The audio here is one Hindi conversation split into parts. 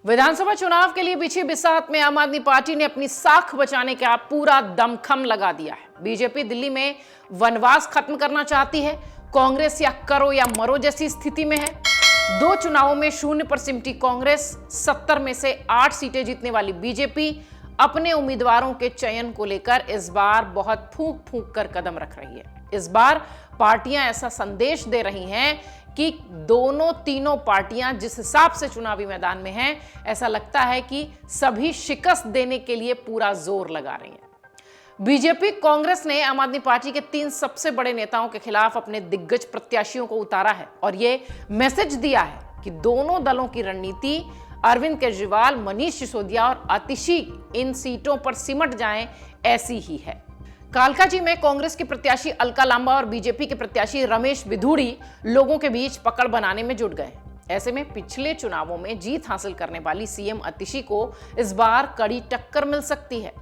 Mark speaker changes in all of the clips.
Speaker 1: विधानसभा चुनाव के लिए बिछी बिसात में आम आदमी पार्टी ने अपनी साख बचाने का पूरा दमखम लगा दिया है। बीजेपी दिल्ली में वनवास खत्म करना चाहती है। कांग्रेस या करो या मरो जैसी स्थिति में है। 2 चुनावों में 0 पर सिमटी कांग्रेस, 70 में से 8 सीटें जीतने वाली बीजेपी अपने उम्मीदवारों के चयन को लेकर इस बार बहुत फूंक फूंक कर कदम रख रही है। इस बार पार्टियां ऐसा संदेश दे रही हैं कि तीनों पार्टियां जिस हिसाब से चुनावी मैदान में हैं, ऐसा लगता है कि सभी शिकस्त देने के लिए पूरा जोर लगा रही हैं। बीजेपी कांग्रेस ने आम आदमी पार्टी के 3 सबसे बड़े नेताओं के खिलाफ अपने दिग्गज प्रत्याशियों को उतारा है और यह मैसेज दिया है कि दोनों दलों की रणनीति अरविंद केजरीवाल, मनीष सिसोदिया और आतिशी इन सीटों पर सिमट जाएं, ऐसी ही है। कालकाजी में कांग्रेस के प्रत्याशी अलका लांबा और बीजेपी के प्रत्याशी रमेश बिधूड़ी लोगों के बीच पकड़ बनाने में जुट गए। ऐसे में पिछले चुनावों में जीत हासिल करने वाली सीएम आतिशी को इस बार कड़ी टक्कर मिल सकती है।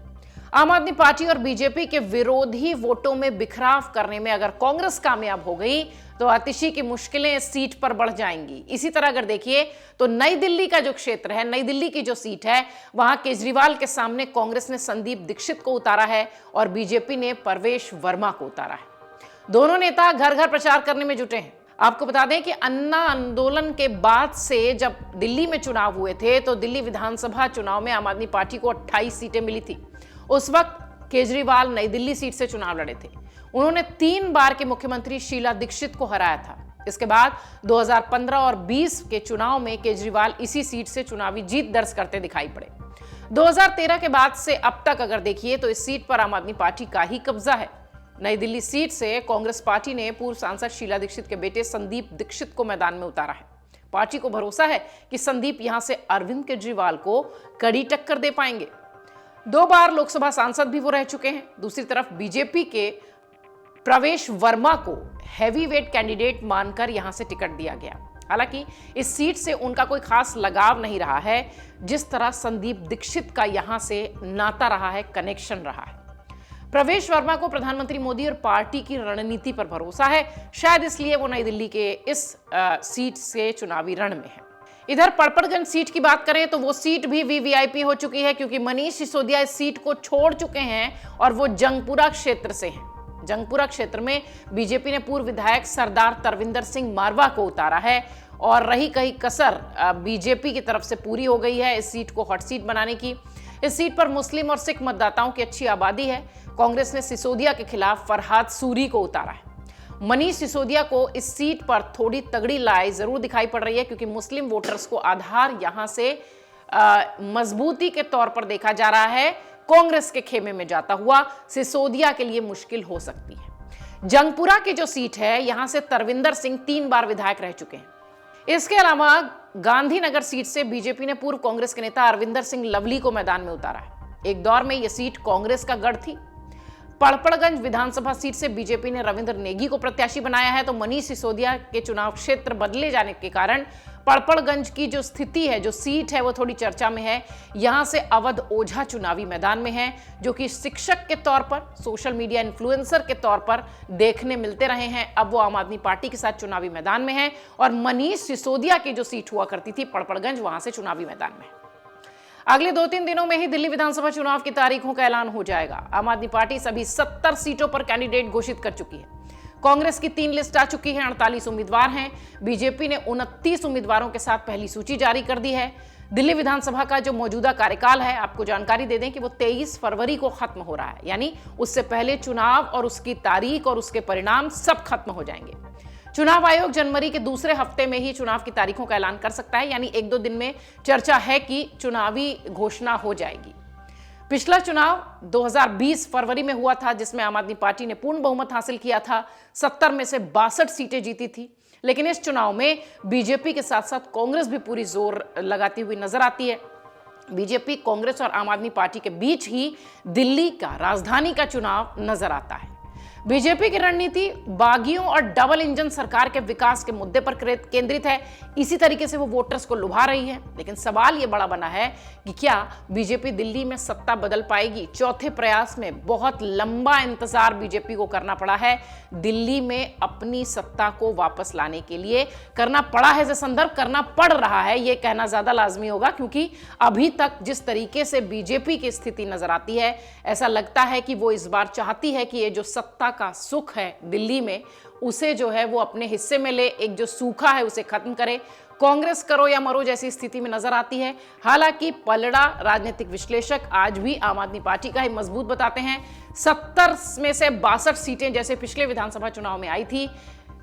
Speaker 1: आम आदमी पार्टी और बीजेपी के विरोधी वोटों में बिखराव करने में अगर कांग्रेस कामयाब हो गई तो आतिशी की मुश्किलें इस सीट पर बढ़ जाएंगी। इसी तरह अगर देखिए तो नई दिल्ली का जो क्षेत्र है, नई दिल्ली की जो सीट है, वहां केजरीवाल के सामने कांग्रेस ने संदीप दीक्षित को उतारा है और बीजेपी ने परवेश वर्मा को उतारा है। दोनों नेता घर घर प्रचार करने में जुटे हैं। आपको बता दें कि अन्ना आंदोलन के बाद से जब दिल्ली में चुनाव हुए थे तो दिल्ली विधानसभा चुनाव में आम आदमी पार्टी को 28 सीटें मिली थी। उस वक्त केजरीवाल नई दिल्ली सीट से चुनाव लड़े थे। उन्होंने 3 बार के मुख्यमंत्री शीला दीक्षित को हराया था। इसके बाद 2015 और 20 के चुनाव में केजरीवाल इसी सीट से चुनावी जीत दर्ज करते दिखाई पड़े। 2013 के बाद से अब तक अगर देखिए तो इस सीट पर आम आदमी पार्टी का ही कब्जा है। नई दिल्ली सीट से कांग्रेस पार्टी ने पूर्व सांसद शीला दीक्षित के बेटे संदीप दीक्षित को मैदान में उतारा है। पार्टी को भरोसा है कि संदीप यहां से अरविंद केजरीवाल को कड़ी टक्कर दे पाएंगे। 2 बार लोकसभा सांसद भी वो रह चुके हैं। दूसरी तरफ बीजेपी के प्रवेश वर्मा को हैवीवेट कैंडिडेट मानकर यहां से टिकट दिया गया। हालांकि इस सीट से उनका कोई खास लगाव नहीं रहा है, जिस तरह संदीप दीक्षित का यहां से नाता रहा है, कनेक्शन रहा है। प्रवेश वर्मा को प्रधानमंत्री मोदी और पार्टी की रणनीति पर भरोसा है, शायद इसलिए वो नई दिल्ली के इस सीट से चुनावी रण में है। इधर पड़पड़गंज सीट की बात करें तो वो सीट भी वीवीआईपी हो चुकी है, क्योंकि मनीष सिसोदिया इस सीट को छोड़ चुके हैं और वो जंगपुरा क्षेत्र से हैं। जंगपुरा क्षेत्र में बीजेपी ने पूर्व विधायक सरदार तरविंदर सिंह मारवा को उतारा है और रही कहीं कसर बीजेपी की तरफ से पूरी हो गई है इस सीट को हॉट सीट बनाने की। इस सीट पर मुस्लिम और सिख मतदाताओं की अच्छी आबादी है। कांग्रेस ने सिसोदिया के खिलाफ फरहाद सूरी को उतारा है। मनीष सिसोदिया को इस सीट पर थोड़ी तगड़ी लड़ाई जरूर दिखाई पड़ रही है, क्योंकि मुस्लिम वोटर्स को आधार यहां से मजबूती के तौर पर देखा जा रहा है। कांग्रेस के खेमे में जाता हुआ सिसोदिया के लिए मुश्किल हो सकती है। जंगपुरा की जो सीट है, यहां से तरविंदर सिंह 3 बार विधायक रह चुके हैं। इसके अलावा गांधीनगर सीट से बीजेपी ने पूर्व कांग्रेस के नेता अरविंदर सिंह लवली को मैदान में उतारा है। एक दौर में यह सीट कांग्रेस का गढ़ थी। पड़पड़गंज विधानसभा सीट से बीजेपी ने रविंद्र नेगी को प्रत्याशी बनाया है, तो मनीष सिसोदिया के चुनाव क्षेत्र बदले जाने के कारण पड़पड़गंज की जो स्थिति है, जो सीट है, वो थोड़ी चर्चा में है। यहां से अवध ओझा चुनावी मैदान में है, जो कि शिक्षक के तौर पर, सोशल मीडिया इन्फ्लुएंसर के तौर पर देखने मिलते रहे हैं। अब वो आम आदमी पार्टी के साथ चुनावी मैदान में है और मनीष सिसोदिया की जो सीट हुआ करती थी पड़पड़गंज, वहां से चुनावी मैदान में है। अगले 2-3 दिनों में ही दिल्ली विधानसभा चुनाव की तारीखों का ऐलान हो जाएगा। आम आदमी पार्टी सभी 70 सीटों पर कैंडिडेट घोषित कर चुकी है। कांग्रेस की 3 लिस्ट आ चुकी है, 48 उम्मीदवार हैं। बीजेपी ने 29 उम्मीदवारों के साथ पहली सूची जारी कर दी है। दिल्ली विधानसभा का जो मौजूदा कार्यकाल है, आपको जानकारी दे दें कि वो 23 फरवरी को खत्म हो रहा है, यानी उससे पहले चुनाव और उसकी तारीख और उसके परिणाम सब खत्म हो जाएंगे। चुनाव आयोग जनवरी के दूसरे हफ्ते में ही चुनाव की तारीखों का ऐलान कर सकता है, यानी 1-2 दिन में चर्चा है कि चुनावी घोषणा हो जाएगी। पिछला चुनाव 2020 फरवरी में हुआ था, जिसमें आम आदमी पार्टी ने पूर्ण बहुमत हासिल किया था। 70 में से 62 सीटें जीती थी। लेकिन इस चुनाव में बीजेपी के साथ साथ कांग्रेस भी पूरी जोर लगाती हुई नजर आती है। बीजेपी, कांग्रेस और आम आदमी पार्टी के बीच ही दिल्ली का, राजधानी का चुनाव नजर आता है। बीजेपी की रणनीति बागियों और डबल इंजन सरकार के विकास के मुद्दे पर केंद्रित है। इसी तरीके से वो वोटर्स को लुभा रही है। लेकिन सवाल ये बड़ा बना है कि क्या बीजेपी दिल्ली में सत्ता बदल पाएगी। चौथे प्रयास में बहुत लंबा इंतजार बीजेपी को करना पड़ा है। दिल्ली में अपनी सत्ता को वापस लाने के लिए करना पड़ा है से संदर्भ करना पड़ रहा है, यह कहना ज्यादा लाजमी होगा, क्योंकि अभी तक जिस तरीके से बीजेपी की स्थिति नजर आती है, ऐसा लगता है कि वो इस बार चाहती है कि ये जो सत्ता का सुख है दिल्ली में, उसे जो है वो अपने हिस्से में ले, एक जो सूखा है उसे खत्म करे। कांग्रेस करो या मरो जैसी स्थिति में नजर आती है। हालांकि पलड़ा राजनीतिक विश्लेषक आज भी आम आदमी पार्टी का ही मजबूत बताते हैं। 70 में से 62 सीटें जैसे पिछले विधानसभा चुनाव में आई थी।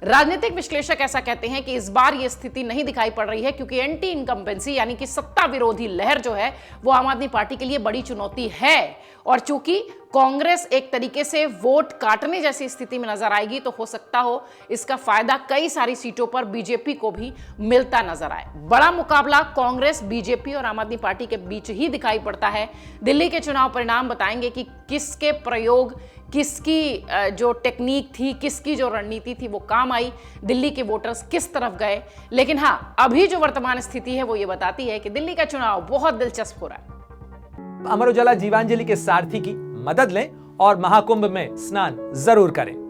Speaker 1: राजनीतिक विश्लेषक ऐसा कहते हैं कि इस बार यह स्थिति नहीं दिखाई पड़ रही है, क्योंकि एंटी इनकम्बेंसी यानी कि सत्ता विरोधी लहर जो है वो आम आदमी पार्टी के लिए बड़ी चुनौती है। और चूंकि कांग्रेस एक तरीके से वोट काटने जैसी स्थिति में नजर आएगी, तो हो सकता हो इसका फायदा कई सारी सीटों पर बीजेपी को भी मिलता नजर आए। बड़ा मुकाबला कांग्रेस, बीजेपी और आम आदमी पार्टी के बीच ही दिखाई पड़ता है। दिल्ली के चुनाव परिणाम बताएंगे कि किसके प्रयोग, किसकी जो टेक्निक थी, किसकी जो रणनीति थी वो काम आई, दिल्ली के वोटर्स किस तरफ गए। लेकिन हां, अभी जो वर्तमान स्थिति है वो ये बताती है कि दिल्ली का चुनाव बहुत दिलचस्प हो रहा है।
Speaker 2: अमर उजाला जीवांजलि के सारथी की मदद लें और महाकुंभ में स्नान जरूर करें।